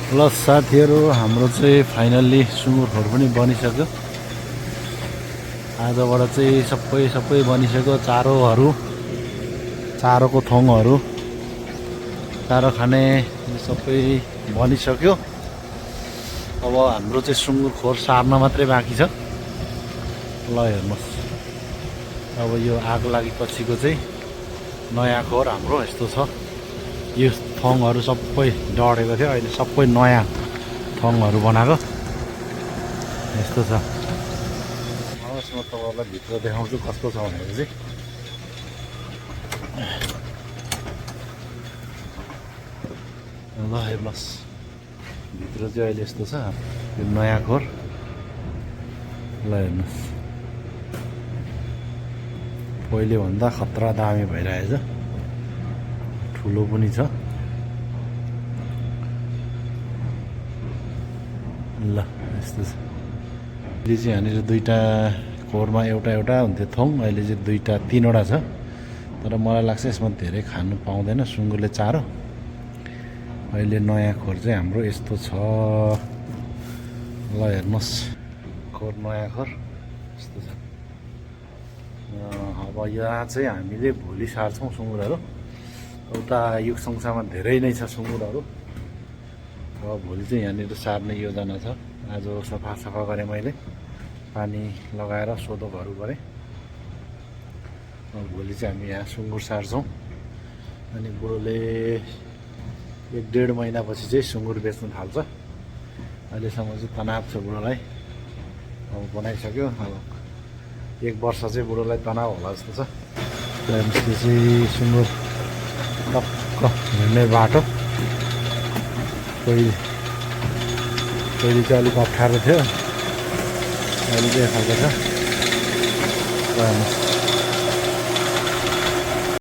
ल साथीहरू, हाम्रो चाहिँ फाइनल्ली सुँगुर खोर पनि बनिसक्यो। आजबाट चाहिँ सबै बनिसक्यो। चारोको थोङहरू, चारो खाने सबै बनिसक्यो। अब हाम्रो चाहिँ सुँगुर खोर सार्न मात्रै बाँकी छ। ल हेर्नुहोस्, अब यो आगो लागेपछिको चाहिँ नयाँ खोर हाम्रो यस्तो छ। यो थङहरू सबै डढेको थियो, अहिले सबै नयाँ थङहरू बनाएको यस्तो छ। आउनुहोस् म तपाईँहरूलाई भित्र देखाउँछु कस्तो छ भनेको चाहिँ। ल हेर्नुहोस्, भित्र चाहिँ अहिले यस्तो छ यो नयाँ खोर। ल हेर्नुहोस्, पहिलेभन्दा खतरा दामी भइरहेछ, ठुलो पनि छ। ल यस्तो छ। अहिले चाहिँ यहाँनिर दुईवटा खोरमा एउटा हुन्थ्यो थोङ, अहिले चाहिँ दुईवटा तिनवटा छ। तर मलाई लाग्छ यसमा धेरै खानु पाउँदैन सुँगुरले चारो। अहिले नयाँ खोर चाहिँ हाम्रो यस्तो छ। ल हेर्नुहोस्, खोर नयाँ खोर यस्तो छ। अब यहाँ चाहिँ हामीले भोलि सार्छौँ सुँगुरहरू। उता युगसंसारमा धेरै नै छ सुँगुरहरू। अब भोलि चाहिँ यहाँनिर सार्ने योजना छ। आज सफा गरेँ मैले, पानी लगाएर सोधोकहरू गरेँ। भोलि चाहिँ हामी यहाँ सुँगुर सार्छौँ। अनि बुढोले 1-1.5 महिनापछि चाहिँ सुँगुर बेच्नु थाल्छ। अहिलेसम्म चाहिँ तनाव छ बुढोलाई, अब बनाइसक्यो। अब 1 वर्ष चाहिँ बुढोलाई तनाव होला जस्तो छ। त्यो चाहिँ सुँगुर टक्क हिँड्ने बाटो। पहिले चाहिँ अलिक अप्ठ्यारो थियो, अहिले चाहिँ खालको छ।